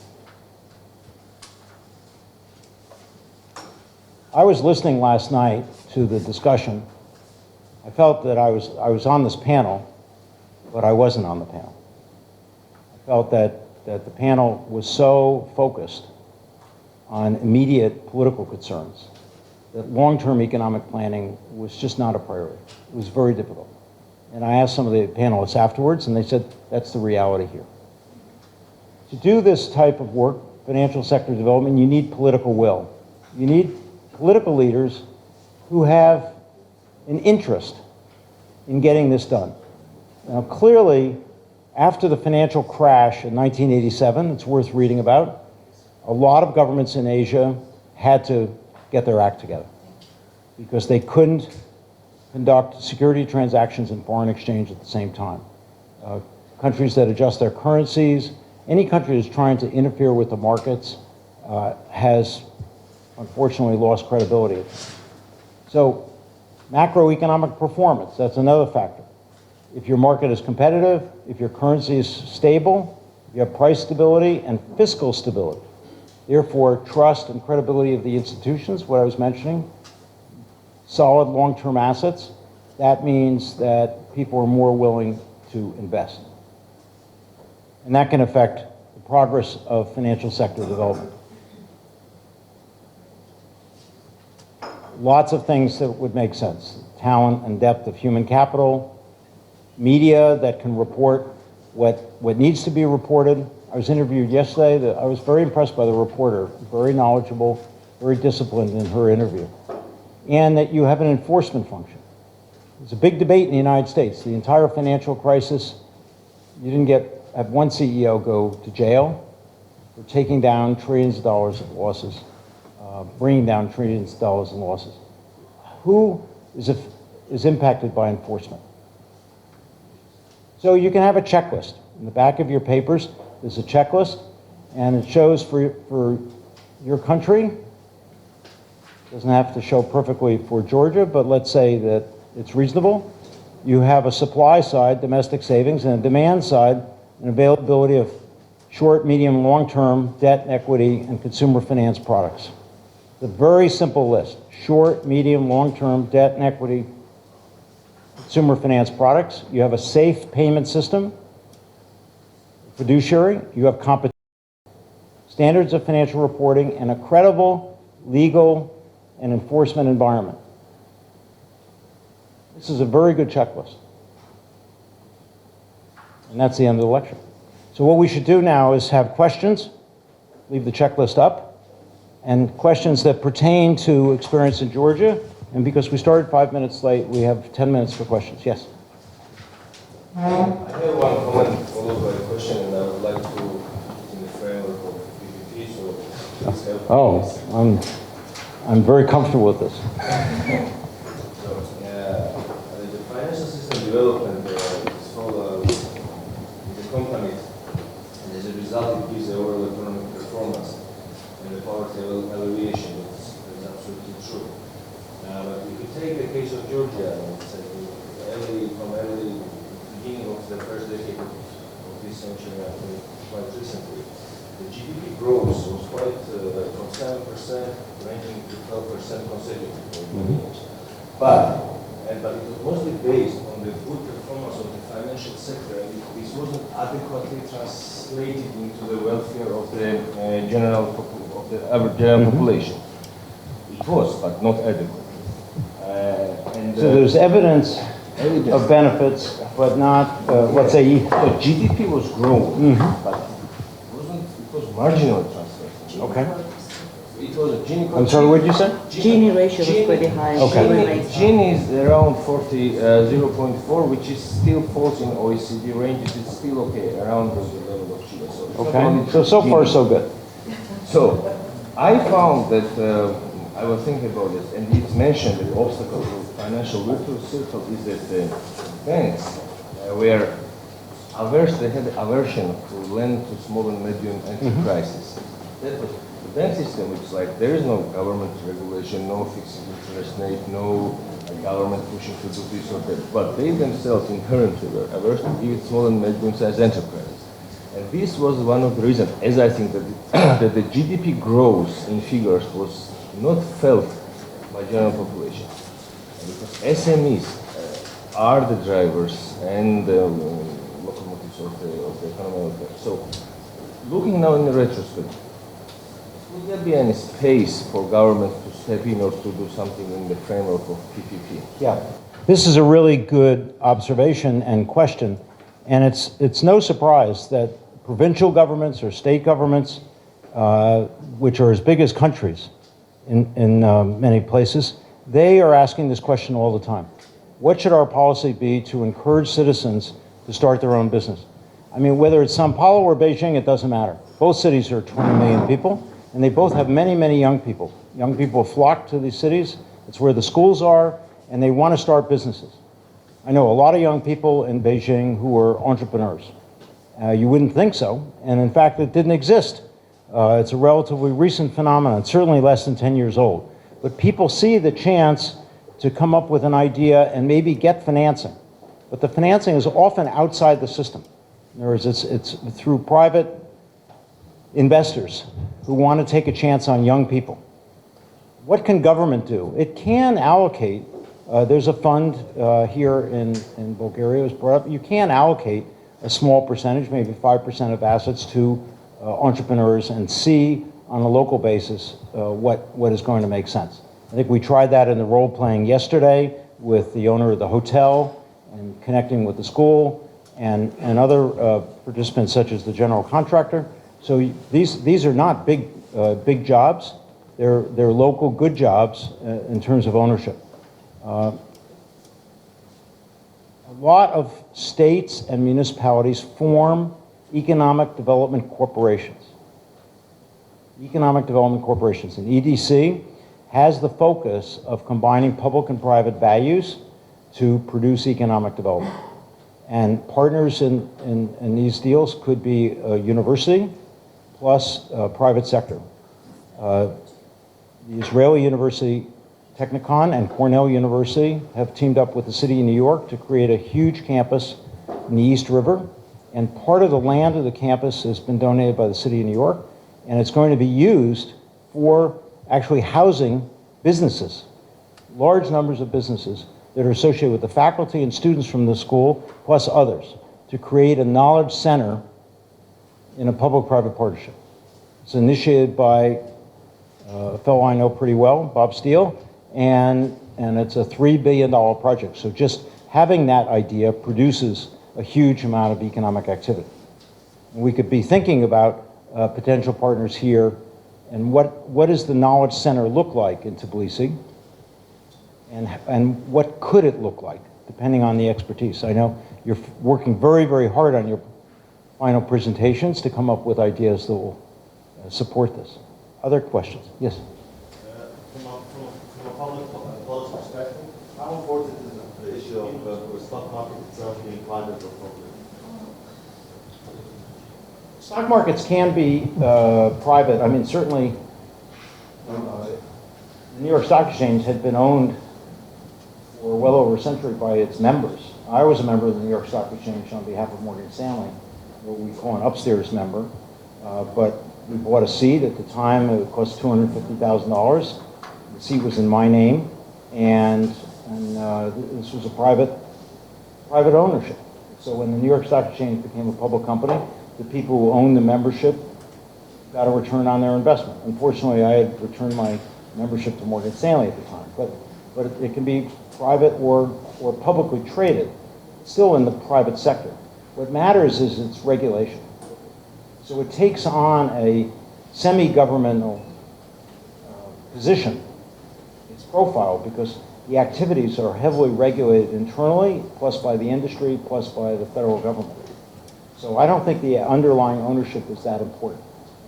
I was listening last night to the discussion. I felt that I was on this panel, but I wasn't on the panel. I felt that the panel was so focused on immediate political concerns that long-term economic planning was just not a priority. It was very difficult. And I asked some of the panelists afterwards, and they said, that's the reality here. To do this type of work, financial sector development, you need political will. You need political leaders who have an interest in getting this done. Now, clearly, after the financial crash in 1987, it's worth reading about, a lot of governments in Asia had to get their act together because they couldn't conduct security transactions and foreign exchange at the same time. Countries that adjust their currencies Any country that's trying to interfere with the markets has unfortunately lost credibility. So macroeconomic performance, that's another factor. If your market is competitive, if your currency is stable, you have price stability and fiscal stability. Therefore, trust and credibility of the institutions, what I was mentioning, solid long-term assets, that means that people are more willing to invest. And that can affect the progress of financial sector development. Lots of things that would make sense. Talent and depth of human capital, media that can report what needs to be reported. I was interviewed yesterday. I was very impressed by the reporter, very knowledgeable, very disciplined in her interview. And that you have an enforcement function. There's a big debate in the United States. The entire financial crisis, you didn't have one CEO go to jail for taking down trillions of dollars of losses, bringing down trillions of dollars in losses. Who is impacted by enforcement? So you can have a checklist. In the back of your papers, there's a checklist, and it shows for your country. Doesn't have to show perfectly for Georgia, but let's say that it's reasonable. You have a supply side, domestic savings, and a demand side, an availability of short, medium, long-term debt, equity, and consumer finance products. It's a very simple list. Short, medium, long-term debt and equity, consumer finance products. You have a safe payment system, fiduciary. You have competition, standards of financial reporting, and a credible legal and enforcement environment. This is a very good checklist. And that's the end of the lecture. So what we should do now is have questions, leave the checklist up, and questions that pertain to experience in Georgia. And because we started 5 minutes late, we have 10 minutes for questions. Yes? I have one comment followed by a question, and I would like to put it in the framework of PPP, so please help me. Oh, I'm very comfortable with this. So, the financial system development is followed in the companies, and as a result, it gives the overall economic performance and the poverty alleviation. That's absolutely true. But if you take the case of Georgia, it's from early beginning of the first decade of this century, quite recently, the GDP growth was quite from 7% ranging to 12% consecutively for many years. But it was mostly based on the good performance of the financial sector, and this wasn't adequately translated into the welfare of the average general population. It was, but not adequate. So there's evidence of benefits, but not, let's say... So GDP was growing, but it was marginal translation. Okay. It was a Gini. I'm sorry, what did you say? Gini ratio was pretty high. Okay. Gini is around 0.4, which is still falls in OECD ranges. It's still okay, around the level of Chile. So So far, so good. So I found that I was thinking about this, and it's mentioned that obstacle to financial virtuous circle is that banks were averse, they had aversion to lend to small and medium enterprises. That was the bank system, which is like there is no government regulation, no fixed interest rate, no government pushing to do this or that, but they themselves inherently were averse to give it small and medium-sized enterprises. And this was one of the reasons, as I think, that that the GDP growth in figures was not felt by general population. Because SMEs are the drivers and the locomotives of the economy. So, looking now in the retrospect, would there be any space for government to step in or to do something in the framework of PPP? Yeah. This is a really good observation and question. And it's no surprise that provincial governments or state governments, which are as big as countries in many places, they are asking this question all the time. What should our policy be to encourage citizens to start their own business? I mean, whether it's Sao Paulo or Beijing, it doesn't matter. Both cities are 20 million people, and they both have many, many young people. Young people flock to these cities. It's where the schools are, and they want to start businesses. I know a lot of young people in Beijing who are entrepreneurs. You wouldn't think so, and in fact, it didn't exist. It's a relatively recent phenomenon, certainly less than 10 years old. But people see the chance to come up with an idea and maybe get financing. But the financing is often outside the system. In other words, it's through private investors who want to take a chance on young people. What can government do? It can allocate. There's a fund here in Bulgaria, it was brought up. You can allocate a small percentage, maybe 5% of assets to entrepreneurs and see on a local basis what is going to make sense. I think we tried that in the role playing yesterday with the owner of the hotel and connecting with the school and other participants such as the general contractor. So these are not big jobs. They're local good jobs in terms of ownership. A lot of states and municipalities form economic development corporations. Economic development corporations. And EDC has the focus of combining public and private values to produce economic development. And partners in these deals could be a university plus private sector. The Israeli University Technikon and Cornell University have teamed up with the city of New York to create a huge campus in the East River. And part of the land of the campus has been donated by the city of New York, and it's going to be used for actually housing businesses, large numbers of businesses that are associated with the faculty and students from the school, plus others, to create a knowledge center in a public-private partnership. It's initiated by a fellow I know pretty well, Bob Steele, and it's a $3 billion project. So just having that idea produces a huge amount of economic activity. We could be thinking about potential partners here and what does the knowledge center look like in Tbilisi, and what could it look like, depending on the expertise. I know you're working very, very hard on your final presentations to come up with ideas that will support this. Other questions? Yes? From a public policy perspective, how important is the issue of the stock market itself being private or public? Stock markets can be private. I mean, certainly the New York Stock Exchange had been owned for well over a century by its members. I was a member of the New York Stock Exchange on behalf of Morgan Stanley, what we call an upstairs member, but we bought a seat at the time. It cost $250,000. The seat was in my name, and this was a private ownership. So when the New York Stock Exchange became a public company, the people who owned the membership got a return on their investment. Unfortunately, I had returned my membership to Morgan Stanley at the time, but it can be private or publicly traded, still in the private sector. What matters is its regulation. So it takes on a semi-governmental position, its profile, because the activities are heavily regulated internally, plus by the industry, plus by the federal government. So I don't think the underlying ownership is that important.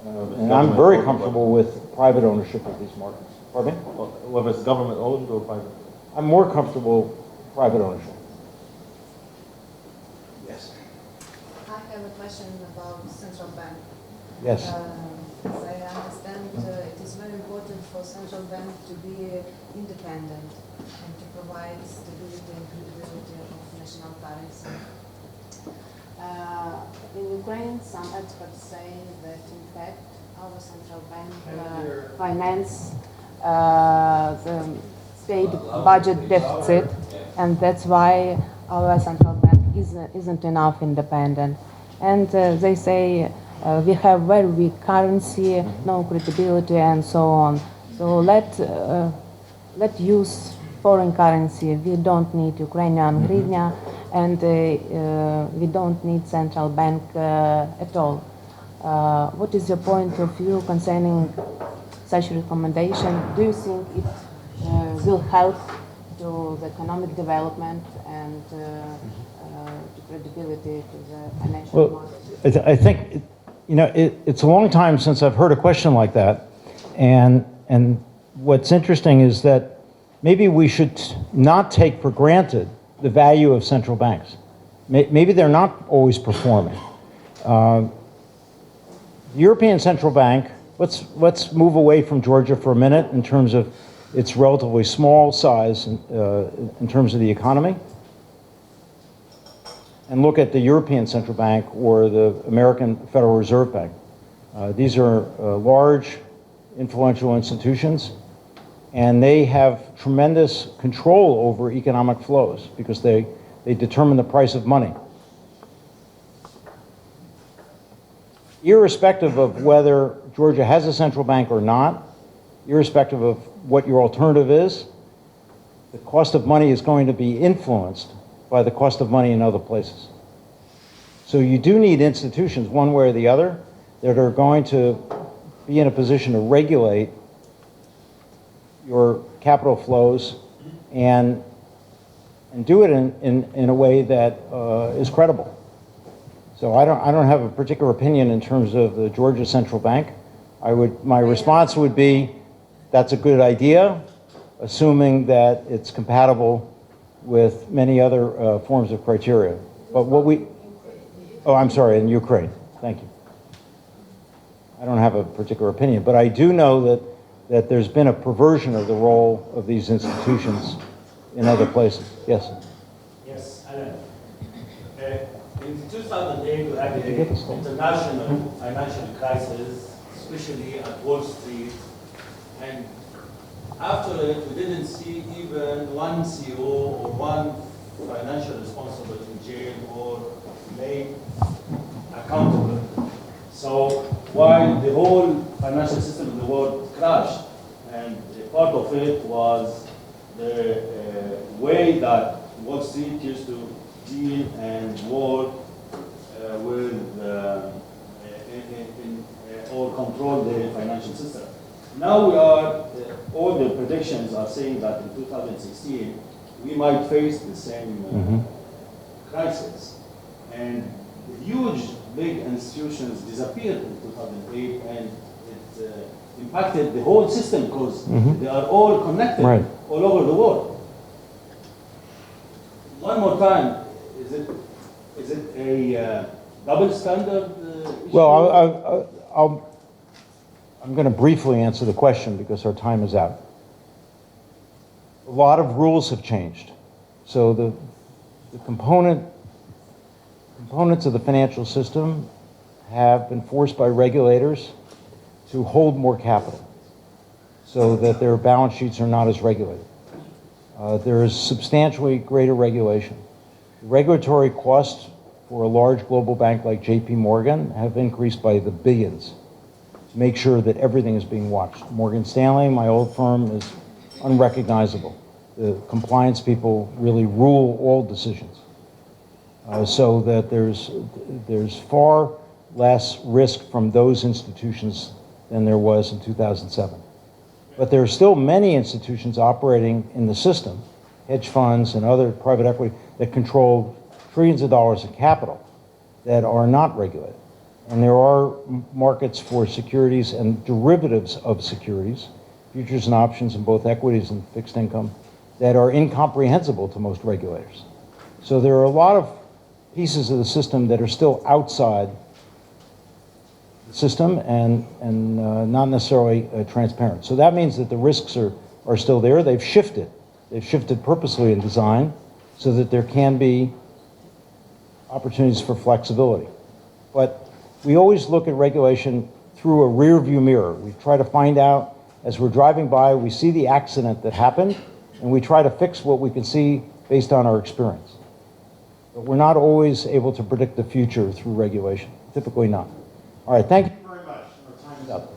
And I'm very comfortable with private ownership of these markets. Pardon me? Whether it's government owned or private? I'm more comfortable with private ownership. Yes. I have a question about central bank. Yes. As I understand, it is very important for central bank to be independent and to provide stability and credibility of national currency. In Ukraine, some experts say that in fact our central bank finance the state budget deficit, and that's why our central bank isn't enough independent. And they say we have very weak currency, no credibility, and so on. So let use foreign currency. We don't need Ukrainian hryvnia, and we don't need central bank at all. What is your point of view concerning such recommendation? Do you think it will help to the economic development and to credibility to the financial market? I think, it's a long time since I've heard a question like that, and what's interesting is that maybe we should not take for granted the value of central banks. Maybe they're not always performing. The European Central Bank, let's move away from Georgia for a minute in terms of its relatively small size in terms of the economy, and look at the European Central Bank or the American Federal Reserve Bank. These are large, influential institutions, and they have tremendous control over economic flows because they determine the price of money. Irrespective of whether Georgia has a central bank or not, irrespective of what your alternative is, the cost of money is going to be influenced by the cost of money in other places. So you do need institutions, one way or the other, that are going to be in a position to regulate your capital flows and do it in a way that is credible. So I don't have a particular opinion in terms of the Georgia Central Bank. My response would be, that's a good idea, assuming that it's compatible with many other forms of criteria. But I'm sorry, in Ukraine. Thank you. I don't have a particular opinion, but I do know that there's been a perversion of the role of these institutions in other places. Yes? Yes, Alan. In 2008, we had an international financial crisis, especially at Wall Street, and after it, we didn't see even one CEO or one financial responsible in jail or made accountable. So while the whole financial system in the world crashed, and part of it was the way that Wall Street used to deal and work with or control the financial system. Now we are, all the predictions are saying that in 2016 we might face the same crisis. And the huge, big institutions disappeared in 2008, and it impacted the whole system because they are all connected all over the world. One more time, is it a double standard issue? Well, I'm going to briefly answer the question because our time is out. A lot of rules have changed. So the components of the financial system have been forced by regulators to hold more capital so that their balance sheets are not as regulated. There is substantially greater regulation. The regulatory costs for a large global bank like JP Morgan have increased by the billions to make sure that everything is being watched. Morgan Stanley, my old firm, is unrecognizable. The compliance people really rule all decisions. So that there's far less risk from those institutions than there was in 2007. But there are still many institutions operating in the system, hedge funds and other private equity, that control trillions of dollars of capital that are not regulated. And there are markets for securities and derivatives of securities, futures and options in both equities and fixed income, that are incomprehensible to most regulators. So there are a lot of pieces of the system that are still outside the system and not necessarily transparent. So that means that the risks are still there. They've shifted. They've shifted purposely in design so that there can be opportunities for flexibility. But we always look at regulation through a rear view mirror. We try to find out, as we're driving by, we see the accident that happened, and we try to fix what we can see based on our experience. But we're not always able to predict the future through regulation, typically not. All right, thank you very much. Our time is up.